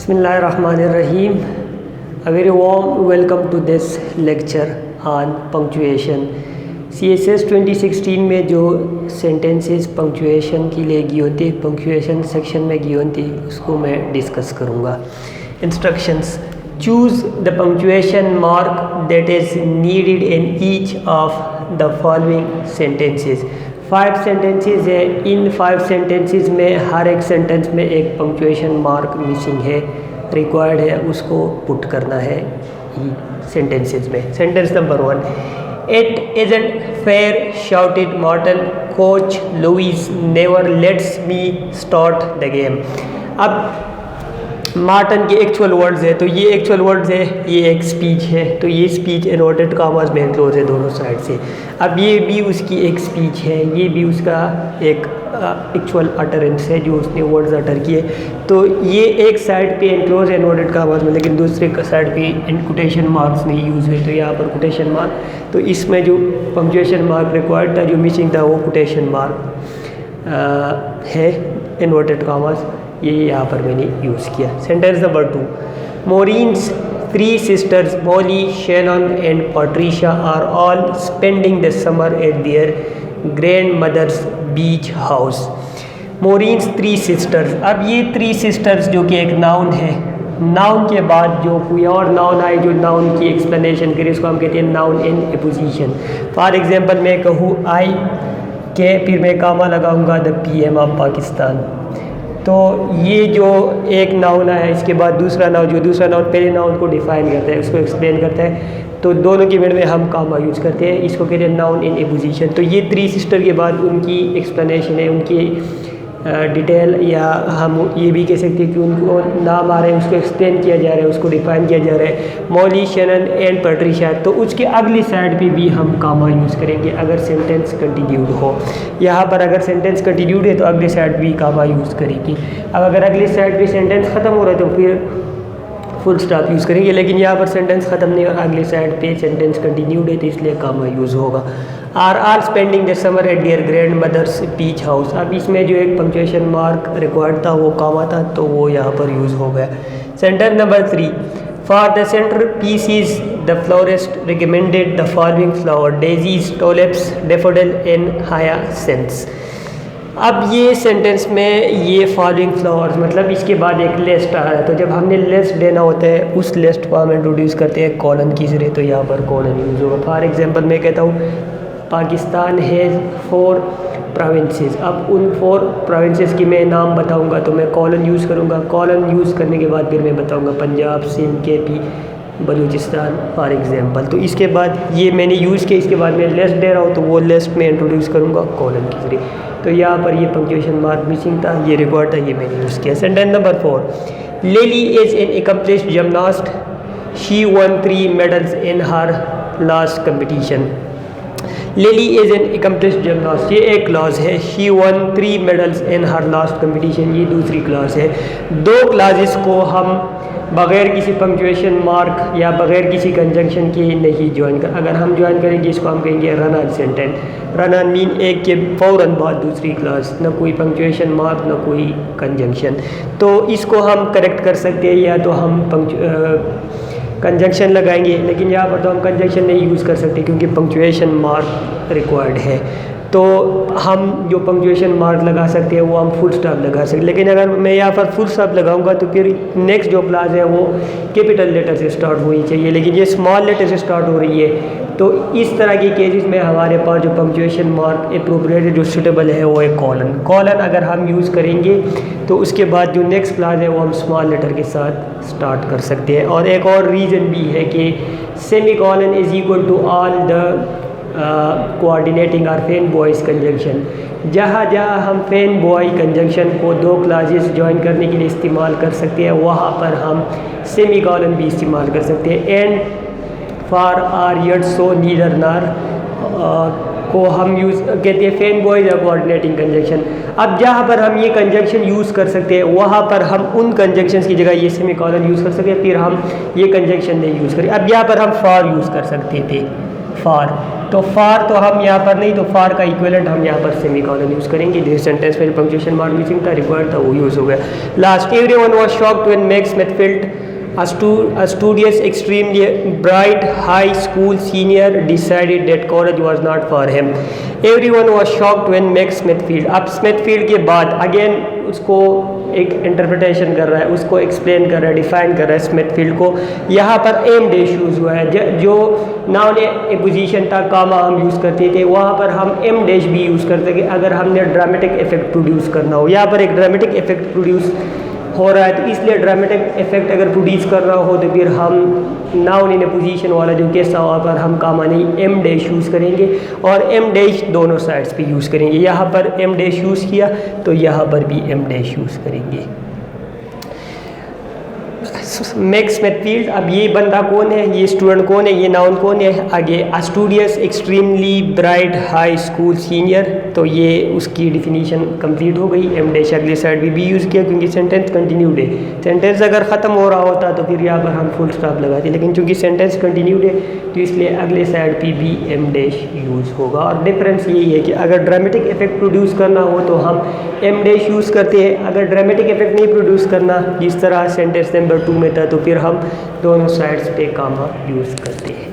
Bismillahirrahmanirrahim. A very warm welcome to this lecture on punctuation. CSS 2016 में जो sentences punctuation के लिए गी होती है, punctuation section में गी होती है, उसको मैं डिस्कस करूँगा. Instructions: choose the punctuation mark that is needed in each of the following sentences. 5 sentences है. इन 5 सेंटेंसेस में हर एक सेंटेंस में एक पंक्चुएशन मार्क मिसिंग है, रिक्वायर्ड है, उसको पुट करना है सेंटेंसेस में. Sentence number 1: it isn't fair shouted Martin, coach Louis never lets me start the game. अब मार्टन के एक्चुअल वर्ड्स है, तो ये एक्चुअल वर्ड्स है, ये एक स्पीच है, तो ये स्पीच इन्वर्टेड कॉमास में एनक्लोज है दोनों साइड से. अब ये भी उसकी एक स्पीच है, ये भी उसका एक एक्चुअल अटरेंस है जो उसने वर्ड्स अटर किए. तो ये एक साइड पे एनक्लोज है इन्वर्टेड कॉमास में, लेकिन दूसरे साइड पे कोटेशन मार्क्स नहीं यूज़ हुए, तो यहाँ पर कोटेशन मार्क. तो इसमें जो पंक्चुएशन मार्क रिक्वायर्ड था, जो मिसिंग था, वो कोटेशन मार्क है इन्वर्टेड कॉमास, ये यहाँ पर मैंने यूज़ किया. Sentence number 2: मोरिन्स 3 sisters Molly, Shannon and Patricia are all spending the summer at their grandmother's beach house. मोरिन्स 3 sisters. अब ये 3 sisters जो कि एक नाउन है, नाउन के बाद जो कोई और नाउन आए जो नाउन की एक्सप्लेनेशन करे, उसको हम कहते हैं noun in apposition. For example मैं कहूँ आई के, फिर मैं कामा लगाऊंगा द PM ऑफ पाकिस्तान. तो ये जो एक नाउन है, इसके बाद दूसरा नाउन, जो दूसरा नाउन पहले नाउन को डिफाइन करता है, उसको एक्सप्लेन करता है, तो दोनों के मिड में हम कामा यूज़ करते हैं, इसको कहते हैं नाउन इन एपोजिशन. तो ये 3 सिस्टर के बाद उनकी एक्सप्लेनेशन है, उनकी डिटेल, या हम ये भी कह सकते हैं कि उनको नाम आ रहे हैं, उसको एक्सप्लेन किया जा रहा है, उसको डिफाइन किया जा रहा है. मॉली, शैनन एंड पैट्रिशिया, तो उसके अगली साइड पे भी हम कामा यूज़ करेंगे अगर सेंटेंस कंटिन्यूड हो. यहाँ पर अगर सेंटेंस कंटिन्यूड है तो अगली साइड भी कामा यूज़ करेंगे. अब अगर अगली साइड पे सेंटेंस ख़त्म हो रहा है तो फिर फुल स्टॉप यूज़ करेंगे, लेकिन यहाँ पर सेंटेंस ख़त्म नहीं और अगली साइड पे सेंटेंस कंटिन्यूड है, तो इसलिए कामा यूज़ होगा. Are all spending the summer at dear grandmother's beach house. अब इसमें जो एक पंक्चुएशन मार्क रिक्वायर्ड था वो कामा था, तो वो यहाँ पर यूज़ हो गया. Sentence number 3: for the centrepieces the florist recommended the following flower, daisies, tulips, daffodil and hyacinths. अब ये सेंटेंस में ये फॉलोइंग फ्लावर्स, मतलब इसके बाद एक लिस्ट आ रहा है, तो जब हमने लिस्ट देना होता है उस लिस्ट को हम इंट्रोड्यूस करते हैं कॉलन की जरिए, तो यहाँ पर कॉलन यूज़ होगा. फॉर एग्जांपल मैं कहता हूँ पाकिस्तान हैज़ 4 प्रोविंसेस. अब उन 4 प्रोविंसेस की मैं नाम बताऊँगा तो मैं कॉलन यूज़ करूँगा. कॉलन यूज़ करने के बाद फिर मैं बताऊँगा Punjab, Sindh, KP, Balochistan for example. तो इसके बाद ये मैंने यूज़ किया, इसके बाद मैं लिस्ट दे रहा हूँ, तो वो लिस्ट में इंट्रोड्यूस करूँगा कॉलन के जरिए. तो यहाँ पर ये पंक्चुएशन मार्क मिसिंग था, ये रिकॉर्ड था, ये मैंने यूज़ किया. Sentence number 4: Lily is an accomplished gymnast, she won 3 medals in her last competition. Lily is an accomplished gymnast, ये एक क्लॉज है. She won 3 medals in her last competition, ये दूसरी क्लॉज है. 2 क्लासेस को हम बग़ैर किसी पंक्चुएशन मार्क या बग़ैर किसी कंजंक्शन के नहीं ज्वाइन कर, अगर हम ज्वाइन करेंगे इसको हम कहेंगे run on sentence. Run on mean एक के फ़ौरन बाद दूसरी क्लास, ना कोई पंक्चुएशन मार्क ना कोई कंजंक्शन. तो इसको हम करेक्ट कर सकते हैं, या तो हम कंजंक्शन लगाएंगे, लेकिन यहाँ पर तो हम कंजंक्शन नहीं यूज़ कर सकते क्योंकि पंक्चुएशन मार्क रिक्वायर्ड है. तो हम जो पंक्चुएशन मार्क लगा सकते हैं वो हम फुल स्टॉप लगा सकते हैं, लेकिन अगर मैं यहाँ पर फुल स्टॉप लगाऊंगा तो फिर नेक्स्ट जो क्लास है वो कैपिटल लेटर से स्टार्ट होनी चाहिए, लेकिन ये स्मॉल लेटर से स्टार्ट हो रही है. तो इस तरह के केसेस में हमारे पास जो पंक्चुएशन मार्क अप्रोप्रिएट है, जो सूटेबल है, वो है कॉलन. कॉलन अगर हम यूज़ करेंगे तो उसके बाद जो नेक्स्ट क्लास है वो हम स्मॉल लेटर के साथ स्टार्ट कर सकते हैं. और एक और रीज़न भी है कि semicolon is equal to all the coordinating और फैन बॉयज़ कंजंक्शन. जहाँ जहाँ हम फैन बॉय कंजंक्शन को 2 क्लासेस ज्वाइन करने के लिए इस्तेमाल कर सकते हैं, वहाँ पर हम सेमी कॉलन भी इस्तेमाल कर सकते हैं. And for or yet so neither nor को हम यूज़ कहते हैं फैन बॉयज़ या कोऑर्डिनेटिंग कंजंक्शन. अब जहाँ पर हम ये कंजंक्शन यूज़ कर सकते हैं वहाँ पर हम उन कंजंक्शंस की जगह ये सेमी कॉलन यूज़ कर सकते हैं, फिर हम ये कंजंक्शन नहीं यूज़ करें. अब यहाँ पर हम फॉर यूज़ कर सकते थे, फार, तो फार तो हम यहाँ पर नहीं, तो फार का इक्विवेलेंट हम यहाँ पर सेमीकोलन यूज़ करेंगे। दिस सेंटेंस में पंक्चुएशन मार्क मिसिंग था, रिक्वायर्ड था, वो यूज़ हो गया। Last, everyone was shocked when Max Smithfield a studious, extremely bright high school senior decided that college was not for him. Everyone was shocked when Max Smithfield, अब Smithfield के बाद again उसको एक interpretation कर रहा है, उसको एक्सप्लेन कर रहा है, डिफाइन कर रहा है स्मिथफील्ड को। यहाँ पर एम डैश यूज़ हुआ है, जो नाउन ए पोजीशन था, कामा हम यूज़ करते थे, वहाँ पर हम एम डैश भी यूज़ करते थे अगर हमने ड्रामेटिक इफेक्ट प्रोड्यूस करना हो। यहाँ पर एक ड्रामेटिक इफेक्ट प्रोड्यूस हो रहा है, तो इसलिए ड्रामेटिक इफेक्ट अगर प्रोड्यूस कर रहा हो तो फिर हम नाउन इन ए पोजीशन वाला जो केस वहाँ पर हम कामा नहीं एम डैश यूज़ करेंगे, और एम डैश दोनों साइड्स पे यूज़ करेंगे। यहाँ पर एम डैश यूज़ किया तो यहाँ पर भी एम डैश यूज़ करेंगे। मैक्स स्मिथफील्ड, अब ये बंदा कौन है, ये स्टूडेंट कौन है, ये नाउन कौन है। आगे studious, extremely bright, high school senior, तो ये उसकी डिफिनीशन कंप्लीट हो गई। एम डैश अगले साइड भी यूज़ किया क्योंकि सेंटेंस कंटिन्यूड है। सेंटेंस अगर ख़त्म हो रहा होता तो फिर यहाँ पर हम फुल स्टॉप लगाते, लेकिन चूंकि सेंटेंस कंटिन्यूड है तो इसलिए अगले साइड पे भी एम डैश यूज़ होगा। और डिफरेंस यही है कि अगर ड्रामेटिक इफेक्ट प्रोड्यूस करना हो तो हम एम डैश यूज़ करते हैं, अगर ड्रामेटिक इफेक्ट नहीं प्रोड्यूस करना जिस तरह सेंटेंस नंबर 2 में था तो फिर हम दोनों साइड्स पे कामा यूज़ करते हैं।